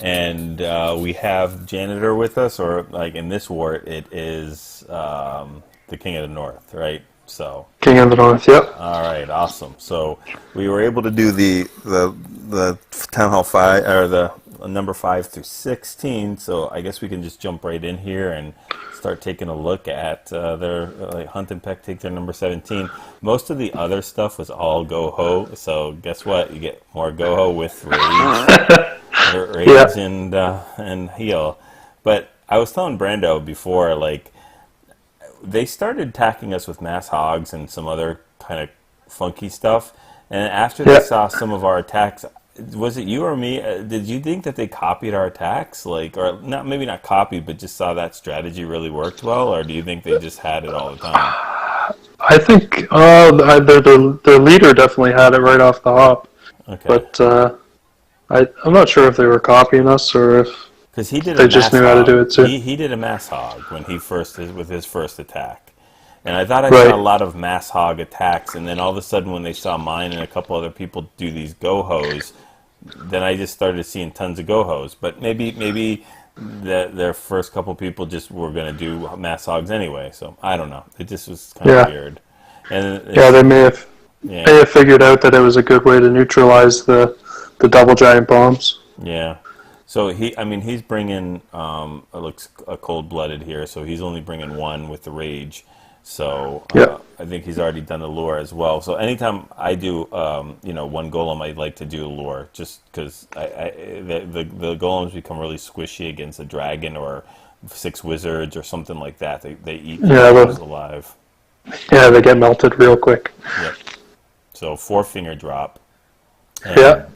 and we have Janitor with us, or like in this war, it is the King of the North, right? So. King of the North, yep. All right, awesome. So we were able to do the Town Hall 5, or the number 5 through 16. So I guess we can just jump right in here and start taking a look at their Hunt and Peck take their number 17. Most of the other stuff was all GoHo. So guess what? You get more GoHo with rage and heal. But I was telling Brando before, like, they started attacking us with mass hogs and some other kind of funky stuff. And after they saw some of our attacks, was it you or me? Did you think that they copied our attacks, like, or not? Maybe not copied, but just saw that strategy really worked well, or do you think they just had it all the time? I think their leader definitely had it right off the hop. Okay. But I'm not sure if they were copying us or if. Because he did they just knew how to do it too. He did a mass hog when with his first attack, and I thought I saw a lot of mass hog attacks. And then all of a sudden, when they saw mine and a couple other people do these GoHos, then I just started seeing tons of GoHos. But maybe their first couple people just were going to do mass hogs anyway. So I don't know. It just was kind of weird. And they may have figured out that it was a good way to neutralize the double giant bombs. Yeah. So he's bringing it looks a cold-blooded here. So he's only bringing one with the rage. So I think he's already done the lure as well. So anytime I do one golem, I'd like to do a lure, just because the golems become really squishy against a dragon or 6 wizards or something like that. They eat those alive. Yeah, they get melted real quick. Yep. So 4-finger drop. And,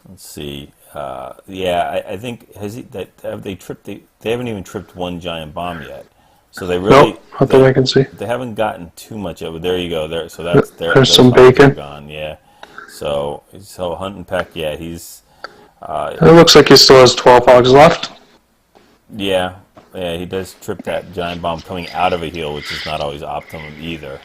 let's see. I think they haven't even tripped one giant bomb yet. So they really not that I can see. They haven't gotten too much of it. There you go. There. So that's there's some bacon gone. Yeah. So Hunt and Peck. Yeah, he's. It looks like he still has 12 hogs left. Yeah. Yeah, he does trip that giant bomb coming out of a heal, which is not always optimum either.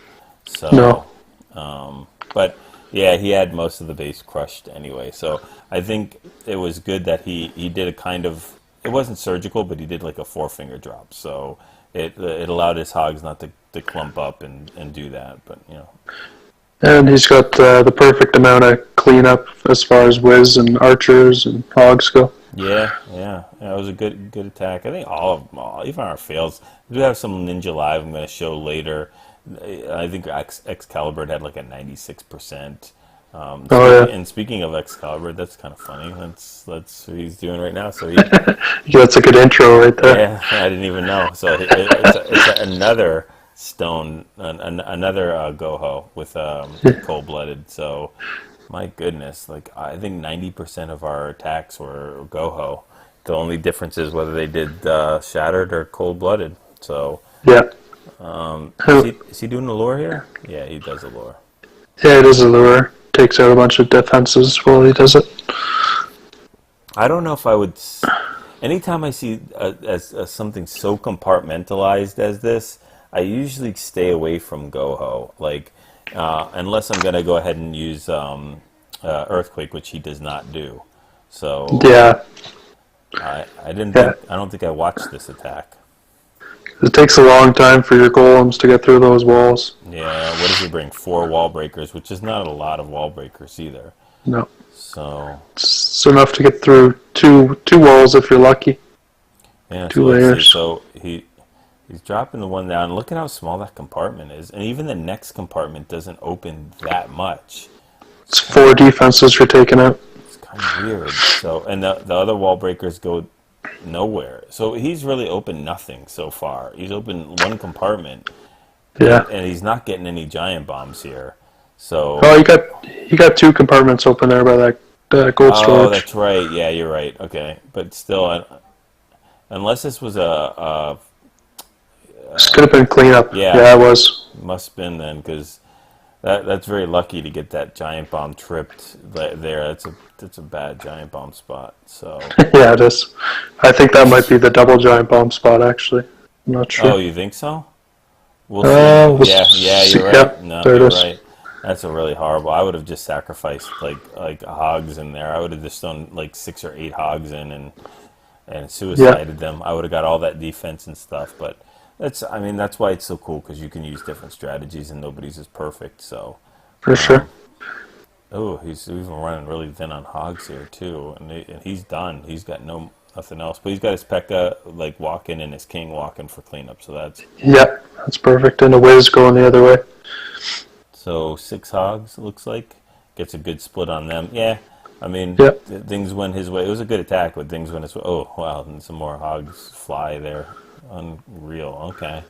So. No. But. Yeah, he had most of the base crushed anyway. So I think it was good that he did a kind of, it wasn't surgical, but he did like a 4-finger drop. So it allowed his hogs not to clump up and do that. But And he's got the perfect amount of cleanup as far as whiz and archers and hogs go. Yeah, it was a good attack. I think even our fails. We do have some ninja live I'm going to show later. I think Excalibur had like a 96%. And speaking of Excalibur, that's kind of funny. That's what he's doing right now. So that's a good intro right there. Yeah, I didn't even know. So it's another stone, another GoHo with cold-blooded. So my goodness, like I think 90% of our attacks were GoHo. The only difference is whether they did shattered or cold-blooded. So yeah. Is he doing the lure here? Yeah, he does the lure. Yeah, it is a lure. Takes out a bunch of defenses while he does it. I don't know if I would. Anytime I see as something so compartmentalized as this, I usually stay away from GoHo. Like, unless I'm going to go ahead and use Earthquake, which he does not do. So yeah, I don't think I watched this attack. It takes a long time for your golems to get through those walls. Yeah, what does he bring? 4 wall breakers, which is not a lot of wall breakers either. No. So it's enough to get through two walls if you're lucky. Yeah, 2 layers. So he's dropping the one down. Look at how small that compartment is, and even the next compartment doesn't open that much. It's 4 defenses you're taking out. It's kind of weird. So, and the other wall breakers go nowhere. So he's really opened nothing so far. He's opened 1 compartment. Yeah. And he's not getting any giant bombs here. So. Oh, you got 2 compartments open there by that gold storage. Oh, that's right. Yeah, you're right. Okay, but still, unless this was this could have been cleanup. Yeah, it was. Must have been then, because that's very lucky to get that giant bomb tripped there. That's a bad giant bomb spot. So. Yeah, it is. I think that might be the double giant bomb spot. Actually, I'm not sure. Oh, you think so? We'll see. Yeah, you're right. Yep, no, there it you're is. right. That's a really horrible. I would have just sacrificed like hogs in there. I would have just done like 6 or 8 hogs in and Yeah, suicided them. I would have got all that defense and stuff. But I mean, that's why it's so cool because you can use different strategies and nobody's is perfect. So, for sure. oh, he's even running really thin on hogs here too, and he's done. He's got nothing else, but he's got his P.E.K.K.A. like walking and his king walking for cleanup. So Yeah, that's perfect. And a whiz going the other way. so 6 hogs, it looks like. Gets a good split on them. Yeah, I mean, Yeah, things went his way. It was a good attack, but things went his way. Oh, wow, and some more hogs fly there. Unreal. Okay.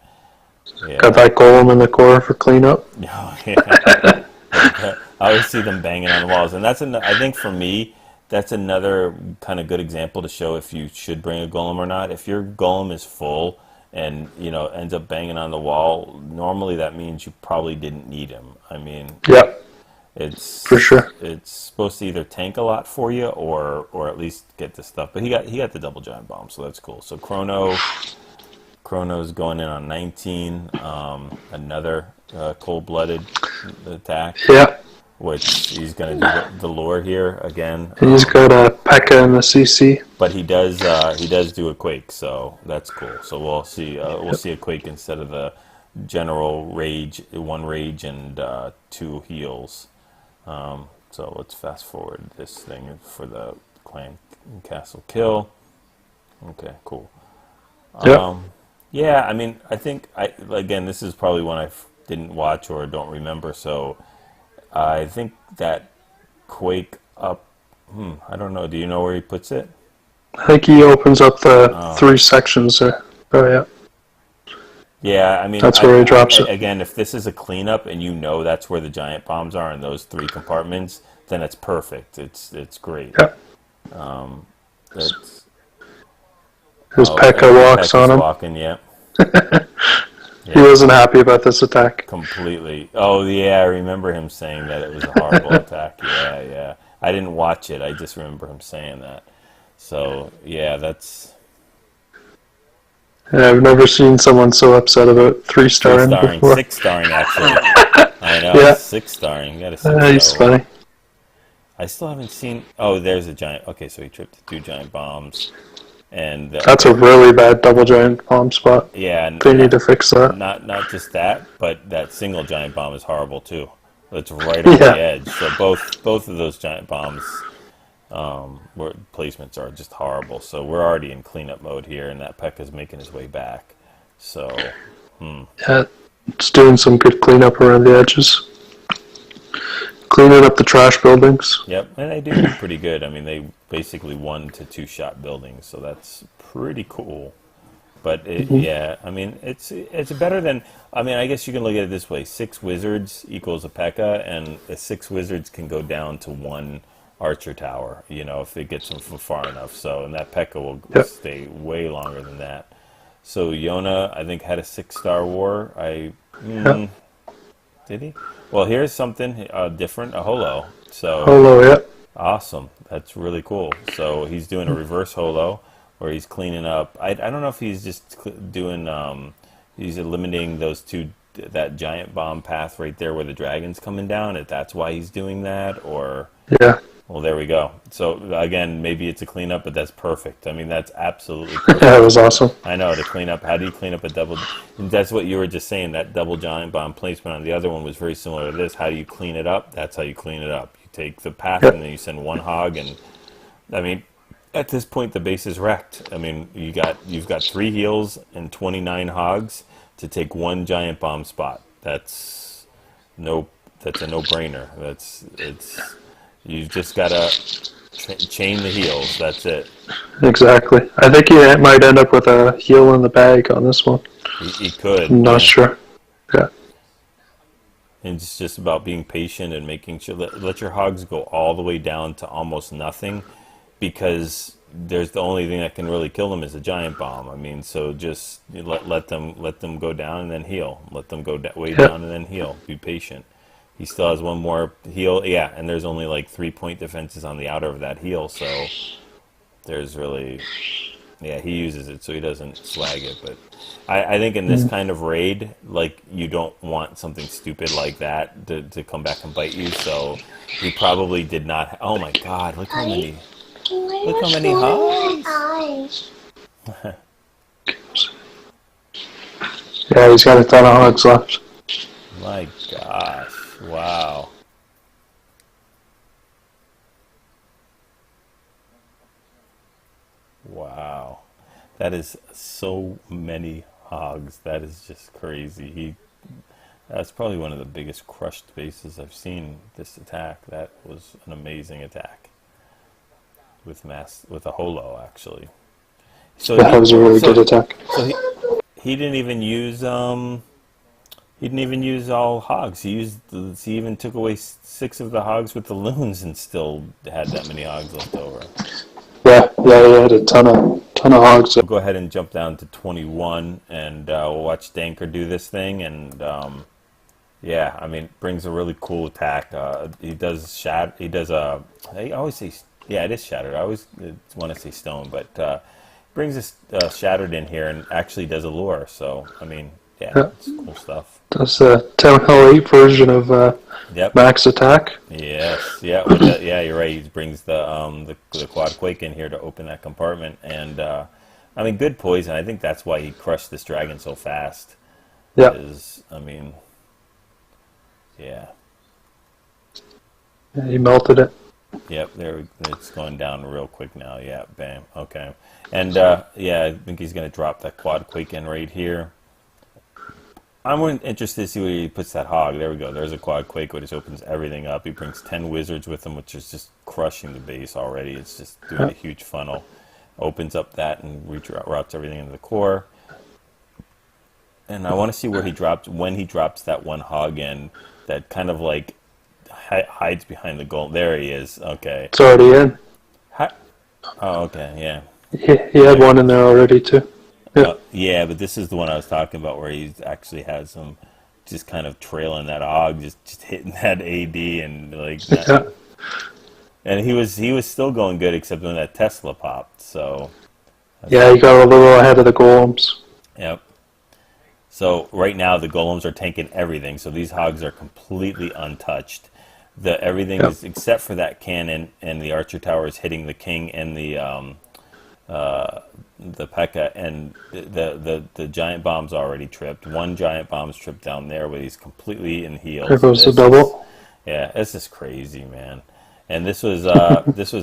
got Yeah. that golem in the core for cleanup. Oh, yeah. I always see them banging on the walls. And I think for me, that's another kind of good example to show if you should bring a golem or not. If your golem is full and, ends up banging on the wall, normally that means you probably didn't need him. I mean, Yeah, for It's sure. it's supposed to either tank a lot for you or at least get the stuff. But he got the double giant bomb, so that's cool. So Chrono's going in on 19. Another cold-blooded attack, Yeah, which he's going to do the lure here again. he's got a P.E.K.K.A. in the CC. But he does do a quake, so that's cool. So we'll Yep. see a quake instead of the general rage, 1 rage and 2 heals. So let's fast forward this thing for the clan castle kill. Okay, cool. Yep. Yeah, I mean, I think again this is probably one I didn't watch or don't remember. So I think that quake up. I don't know. Do you know where he puts it? I think he opens up the Oh, 3 sections there. Oh, yeah. yeah. I mean, That's where he drops it. again, if this is a cleanup and that's where the giant bombs are in those 3 compartments, then it's perfect. It's great. Yeah. It's His Oh, P.E.K.K.A. walks Peck on is him. walking. Yeah, He yeah, wasn't happy about this attack. completely. Oh, yeah, I remember him saying that it was a horrible attack. Yeah, yeah. I didn't watch it. I just remember him saying that. So yeah, that's Yeah, I've never seen someone so upset about 3 starring starring, before. 6 starring actually. I know, Yeah, 6 starring. You got a 6 star he's one. funny. I still haven't seen. Oh, there's a giant. Okay, so he tripped the 2 giant bombs, and That's a really bad double giant bomb spot. yeah, They need to fix that. not just that, but that single giant bomb is horrible too. It's right on the Yeah, edge. So both of those giant bombs placements are just horrible. So we're already in cleanup mode here, and that P.E.K.K.A. is making his way back. So yeah, it's doing some good cleanup around the edges. Cleaning up the trash buildings. yep, and they do pretty good. I mean, they basically 1 to 2 shot buildings, so that's pretty cool. But yeah, I mean, it's better than. I mean, I guess you can look at it this way: 6 wizards equals a P.E.K.K.A., and the 6 wizards can go down to 1 archer tower. If it gets them from far enough. So, and that P.E.K.K.A. will Yep. stay way longer than that. So Yona, I think, had a 6 star war. Yeah. Did he? Well, here's something different: a holo. So Holo, yeah. awesome. That's really cool. So he's doing a reverse holo where he's cleaning up. I don't know if he's just doing, he's eliminating that giant bomb path right there where the dragon's coming down. If that's why he's doing that, or, Yeah. well, there we go. So again, maybe it's a cleanup, but that's perfect. I mean, that's absolutely Yeah, it perfect. was awesome. I know, to clean up. How do you clean up a double? That's what you were just saying. That double giant bomb placement on the other one was very similar to this. How do you clean it up? That's how you clean it up. You take the path and Yep. then you send 1 hog, and I mean, at this point the base is wrecked. I mean, you've got 3 heals and 29 hogs to take 1 giant bomb spot. No, that's a no-brainer. You've just got to chain the heals. That's it. Exactly. I think he might end up with a heel in the bag on this one. He could, I'm not yeah. sure. Yeah. And it's just about being patient and making sure let your hogs go all the way down to almost nothing, because there's the only thing that can really kill them is a giant bomb. I mean, so just let them go down and then heal. Let them go way Yeah. down and then heal. Be patient. He still has 1 more heal. Yeah, and there's only like 3-point defenses on the outer of that heal, so there's really Yeah, he uses it so he doesn't swag it. But I think in this kind of raid, like, you don't want something stupid like that to come back and bite you. So he probably did not. Oh my God! Look how many hogs. Yeah, he's got a ton of hogs left. My gosh! Wow! Wow! That is so many hogs. That is just crazy. That's probably one of the biggest crushed bases I've seen this attack. That was an amazing attack with a holo actually. So That was a really good attack. so he didn't even use all hogs. He even took away 6 of the hogs with the loons and still had that many hogs left over. Yeah, he had a ton of hogs. We'll go ahead and jump down to 21 and we'll watch Danker do this thing and. Yeah, I mean, brings a really cool attack. He does I always say, yeah, it is shattered. I always want to say stone, but brings a shattered in here and actually does a lure. So, I mean, yeah, it's cool stuff. That's the Town Hall 8 version of Max Attack. Yes, yeah, yeah, you're right. He brings the quad quake in here to open that compartment, and I mean, good poison. I think that's why he crushed this dragon so fast. Yeah. I mean. Yeah. Yeah, he melted it. Yep, it's going down real quick now. Yeah, bam. Okay. And, yeah, I think he's going to drop that quad quake in right here. I'm interested to see where he puts that hog. There we go. There's a quad quake, which opens everything up. He brings 10 wizards with him, which is just crushing the base already. It's just doing a huge funnel. Opens up that and routes everything into the core. And I want to see when he drops that one hog in that kind of like hides behind the goal. There he is. Okay. It's already in. Oh, okay. Yeah. He had one in there already too. Yeah. Yeah, but this is the one I was talking about where he actually has him just kind of trailing that hog, just hitting that AD and like that. Yeah. And he was still going good except when that Tesla popped. So. Yeah, he got a little ahead of the golems. Yep. So right now the golems are tanking everything. So these hogs are completely untouched. Everything is except for that cannon and the archer tower is hitting the king and the P.E.K.K.A. and the giant bomb's already tripped. One giant bomb's tripped down there, but he's completely in heels. There goes the double. Yeah, this is crazy, man. And this was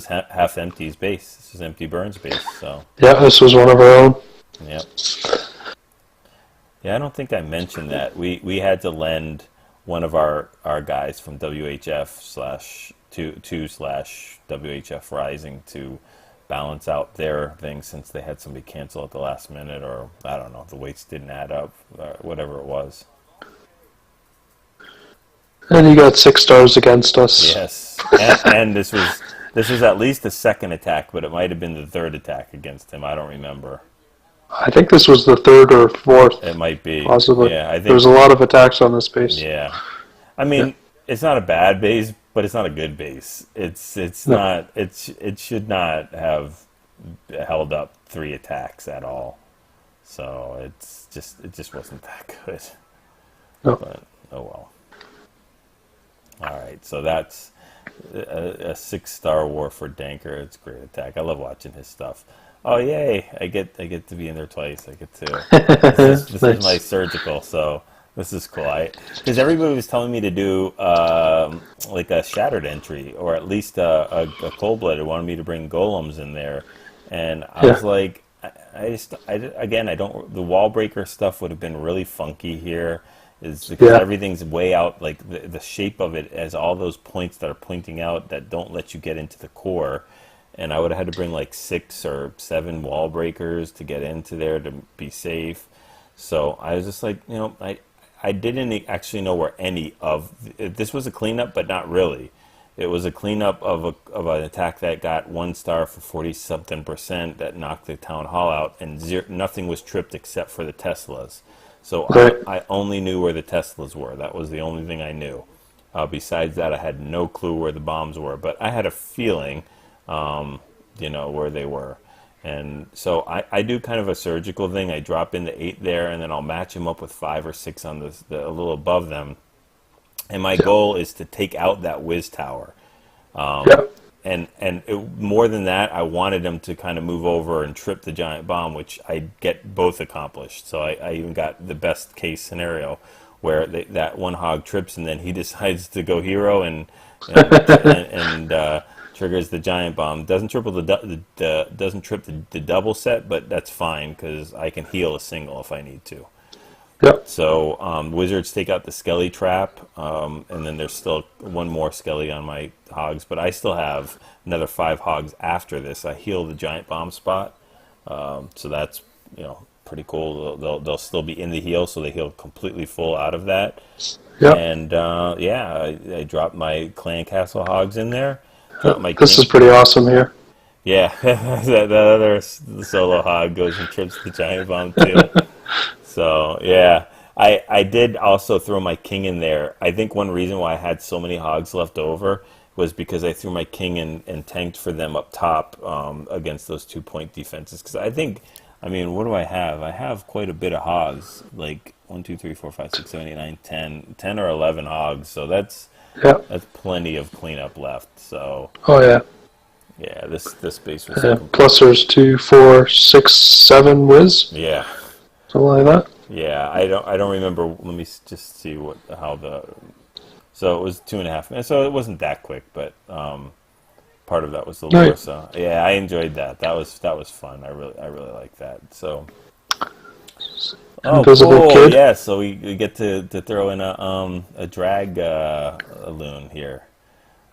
half empty's base. This is empty Burns base. So yeah, this was one of our own. Yep. Yeah, I don't think I mentioned that. We had to lend one of our guys from WHF /2/WHF Rising to balance out their thing since they had somebody cancel at the last minute, or I don't know, the weights didn't add up, whatever it was. And he got 6 stars against us. Yes, and this was at least the second attack, but it might have been the third attack against him. I don't remember. I think this was the 3rd or 4th. It might be. Possibly. Yeah, I think there was a lot of attacks on this base. Yeah, I mean, it's not a bad base, but it's not a good base. It's not. It should not have held up 3 attacks at all. So it just wasn't that good. No. But oh well. All right, so that's a 6-star war for Danker. It's a great attack. I love watching his stuff. Oh yay! I get to be in there twice. I get to. This is my surgical, so this is cool. Because everybody was telling me to do like a shattered entry, or at least a cold blooded. Wanted me to bring golems in there, and I was like, again, I don't. The wall breaker stuff would have been really funky here. Is because everything's way out, like the shape of it has all those points that are pointing out that don't let you get into the core. And I would have had to bring like 6 or 7 wall breakers to get into there to be safe. So I was just like, I didn't actually know where any of this was a cleanup, but not really. It was a cleanup of an attack that got 1 star for 40-something% that knocked the town hall out, and nothing was tripped except for the Teslas. So I only knew where the Teslas were. That was the only thing I knew. Besides that, I had no clue where the bombs were, but I had a feeling. Where they were. And so I do kind of a surgical thing. I drop in the 8 there, and then I'll match him up with 5 or 6 on the a little above them. And my Yep. goal is to take out that whiz tower. Yep. More than that, I wanted him to kind of move over and trip the giant bomb, which I get both accomplished. So I even got the best case scenario where that one hog trips and then he decides to go hero and triggers the giant bomb. Doesn't triple doesn't trip the double set, but that's fine because I can heal a single if I need to. Yep. So wizards take out the Skelly trap, and then there's still one more Skelly on my hogs, but I still have another 5 hogs after this. I heal the giant bomb spot, so that's pretty cool. They'll still be in the heal, so they heal completely full out of that. Yep. And I dropped my clan castle hogs in there. Dropped my This king. is pretty awesome here. Yeah, that other solo hog goes and trips the giant bomb too. So yeah, I did also throw my king in there. I think one reason why I had so many hogs left over was because I threw my king in and tanked for them up top against those 2-point defenses. Because I mean, what do I have? I have quite a bit of hogs, like 1, 2, 3, 4, 5, 6, 7, 8, 9, 10 or 11 hogs. So that's Yep. plenty of cleanup left. So Oh yeah. yeah, this base was Plus there's 2, 4, 6, 7 whiz. yeah. Something like that. Yeah, I don't remember. Let me just see how the. So it was 2.5 minutes. So it wasn't that quick, but part of that was the lure. Right. So yeah, I enjoyed that. That was fun. I really like that. So Invisible cool. Kid. Yeah, so we get to throw in a drag loon here.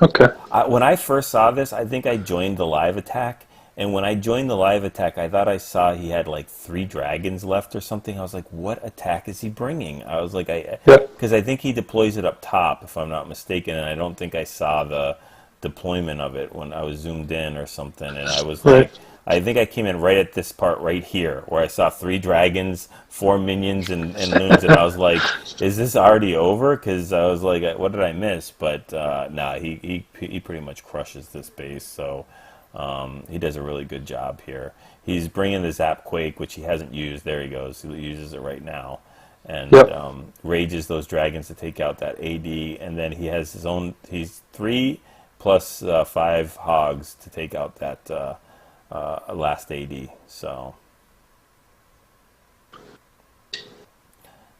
Okay. When I first saw this, I think I joined the live attack. And when I joined the live attack, I thought I saw he had like 3 dragons left or something. I was like, what attack is he bringing? I was like, Yep. because I think he deploys it up top, if I'm not mistaken. And I don't think I saw the deployment of it when I was zoomed in or something. And I was Right. like, I think I came in right at this part right here where I saw 3 dragons, 4 minions, and loons. And I was like, is this already over? Because I was like, what did I miss? But nah, he pretty much crushes this base. So. He does a really good job here. He's bringing the Zap Quake, which he hasn't used. There he goes. He uses it right now. And Yep. rages those dragons to take out that AD. And then he has his own. He's 3 plus 5 hogs to take out that last AD. So.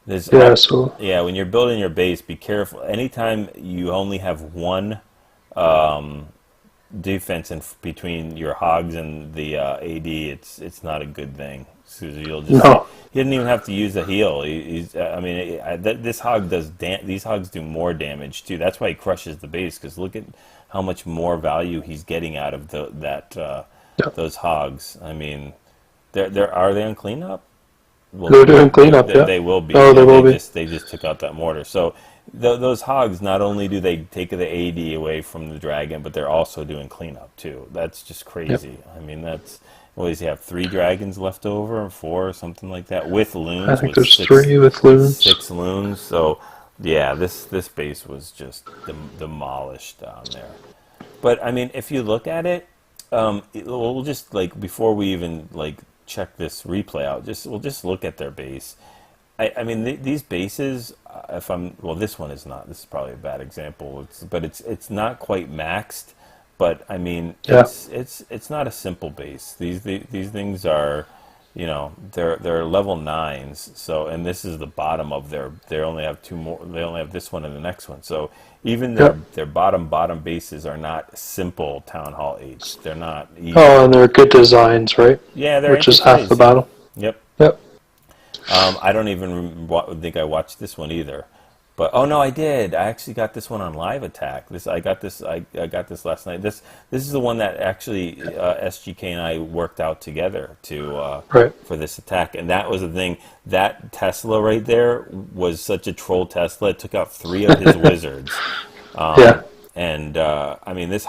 Yeah. So Yeah, when you're building your base, be careful. Anytime you only have one defense between your hogs and the AD, it's not a good thing. So you'll just no. he didn't even have to use a heal. I mean, this hog does these hogs do more damage too. That's why he crushes the base. Because look at how much more value he's getting out of Yep. those hogs. I mean, are they on cleanup? Well, They're doing cleanup. they, Yeah. they will be. Oh, they will be. They just took out that mortar. So those hogs, not only do they take the AD away from the dragon, but they're also doing cleanup too. That's just crazy. I mean, what does he have? 3 dragons left over, or 4, or something like that, with loons. I think with there's 6, 3 with loons. 6 loons. So yeah, this base was just demolished down there. But I mean, if you look at it, we'll just like before we even like check this replay out, we'll just look at their base. I mean, these bases, this one is not. This is probably a bad example. It's not quite maxed, but I mean, Yeah. it's not a simple base. These things are, they're level 9s. So, and this is the bottom of they only have 2 more. They only have this one and the next one. So even their bottom bases are not simple Town Hall 8s. They're not easy. Oh, and they're good designs, right? Yeah, they're Which is half the battle. Yep. Yep. I don't even think I watched this one either, but oh no, I did. I actually got this one on Live Attack. I got this last night. This is the one that actually SGK and I worked out together for this attack, and that was the thing. That Tesla right there was such a troll Tesla. It took out 3 of his wizards. Yeah. And I mean, this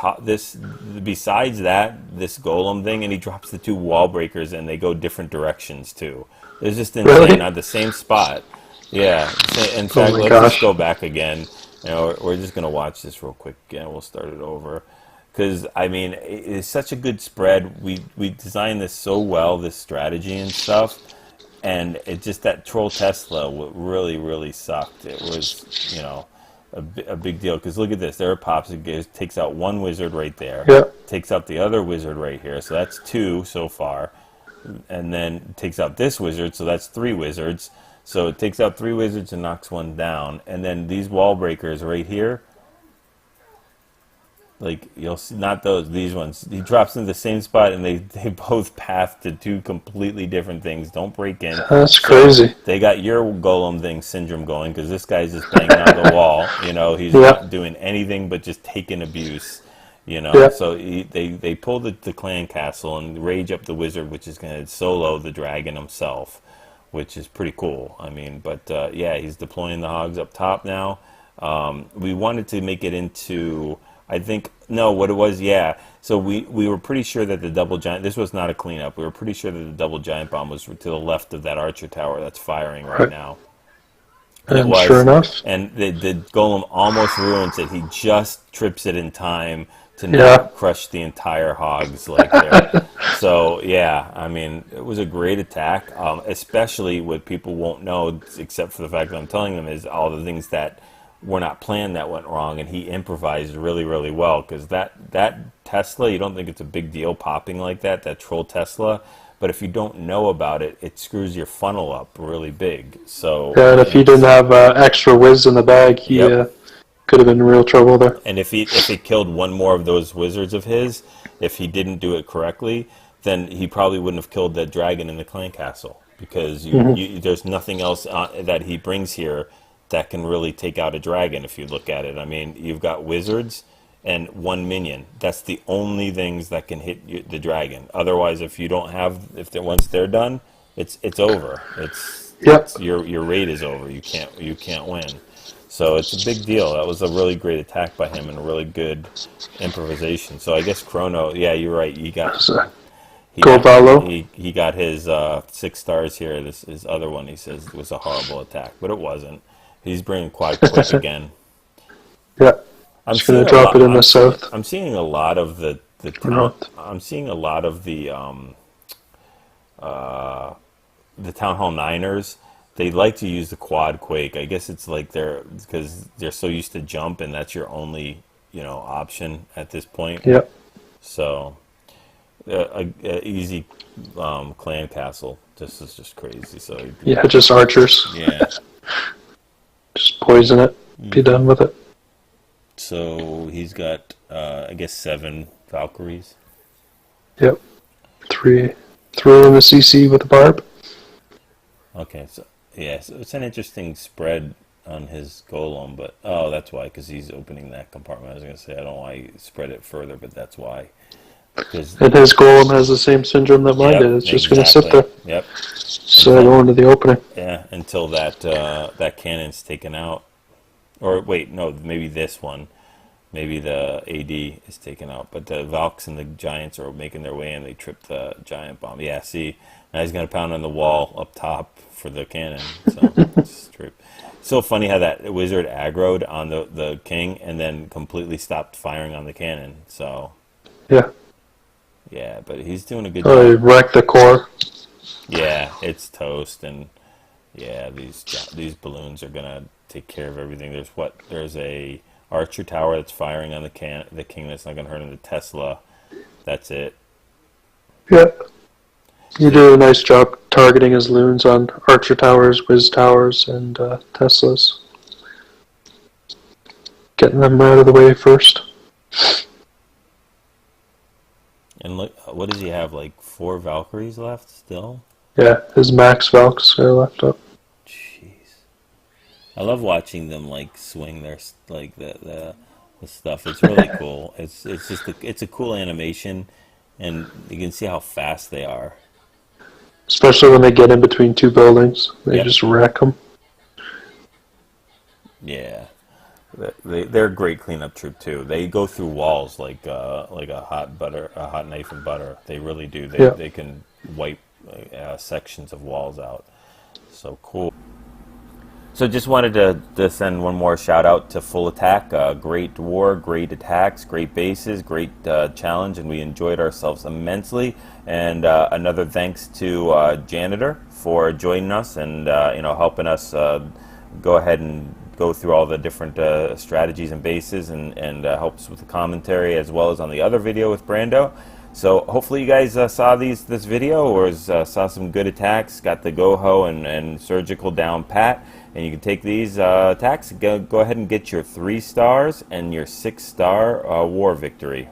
besides that, this golem thing, and he drops the 2 wall breakers, and they go different directions too. It's just insane. Really? Not the same spot. Yeah. In Oh fact, my let's gosh. just go back again. We're just gonna watch this real quick again. We'll start it over. because I mean it's such a good spread. We designed this so well, this strategy and stuff, and it just that troll Tesla really sucked. It was a big deal because look at this. There it pops. Takes out one wizard right there. Yeah. Takes out the other wizard right here. So that's two so far, and then takes out this wizard. So that's three wizards. So it takes out three wizards and knocks one down, and then these wall breakers right here. Like, you'll see, not these ones. He drops into the same spot, and they both path to two completely different things. Don't break in. That's crazy. They got your golem thing syndrome going, because this guy's just banging on the wall. He's Yeah. not doing anything but just taking abuse. Yeah. So they pull the clan castle and rage up the wizard, which is going to solo the dragon himself, which is pretty cool. I mean, but yeah, he's deploying the hogs up top now. We wanted to make it into... I think, no, what it was, yeah. So we were pretty sure that the double giant, this was not a cleanup. We were pretty sure that the double giant bomb was to the left of that archer tower that's firing right now. And it was, sure enough. And the golem almost ruins it. He just trips it in time to not crush the entire hogs like there. So, yeah, I mean, it was a great attack, especially what people won't know, except for the fact that I'm telling them, is all the things that were not planned that went wrong, and he improvised really well, because that Tesla, you don't think it's a big deal popping like that troll Tesla, but if you don't know about it, it screws your funnel up really big. So yeah, and if he didn't have extra whiz in the bag, he could have been in real trouble there. And if he killed one more of those wizards of his, if he didn't do it correctly, then he probably wouldn't have killed that dragon in the clan castle, because there's nothing else that he brings here that can really take out a dragon if you look at it. I mean, you've got wizards and one minion. That's the only things that can hit the dragon. Otherwise, if you don't have, once they're done, it's over. It's your raid is over. You can't win. So it's a big deal. That was a really great attack by him and a really good improvisation. So I guess Chrono, yeah, you're right. GoVaLo. He got his 6 stars here. His other one, he says, was a horrible attack, but it wasn't. He's bringing quad quick again. Yeah, I'm just gonna drop it in the south. I'm seeing a lot of the I'm seeing a lot of the Town Hall Niners. They like to use the quad quake. I guess it's like because they're so used to jump, and that's your only option at this point. Yeah. So a easy clan castle. This is just crazy. So yeah, just archers. Yeah. Just poison it. Be done with it. So he's got, I guess, 7 Valkyries. Yep. 3 in the CC with the barb. Okay, so yeah, so it's an interesting spread on his golem, but that's why, because he's opening that compartment. I was going to say, I don't know why he spread it further, but that's why. And his golem has the same syndrome that mine did. It's just going to sit there. Yep. So go into the opening. Yeah, until that cannon's taken out. Or wait, no, maybe this one. Maybe the AD is taken out. But the Valks and the Giants are making their way in. They trip the giant bomb. Yeah, see, now he's going to pound on the wall up top for the cannon. So it's true. So funny how that wizard aggroed on the king and then completely stopped firing on the cannon. So yeah. Yeah, but he's doing a good job. He wrecked the core. Yeah, it's toast, and yeah, these balloons are gonna take care of everything. There's a archer tower that's firing on the king that's not gonna hurt him. The Tesla, that's it. Yep. You do a nice job targeting his loons on archer towers, whiz towers, and Teslas. Getting them out of the way first. And look, what does he have? Like 4 Valkyries left still? Yeah, his max Valks are left up. Jeez, I love watching them like swing their the stuff. It's really cool. It's just it's a cool animation, and you can see how fast they are. Especially when they get in between 2 buildings, they just wreck them. Yeah. They're a great cleanup troop too. They go through walls like a hot knife and butter. They really do. They can wipe sections of walls out. So cool. So just wanted to send one more shout out to Full Attack. Great war, great attacks, great bases, great challenge, and we enjoyed ourselves immensely. And another thanks to Janitor for joining us and helping us go ahead and go through all the different strategies and bases and helps with the commentary as well as on the other video with Brando. So hopefully you guys saw this video or saw some good attacks, got the GoHo and surgical down pat, and you can take these attacks, go ahead and get your 3 stars and your 6-star war victory.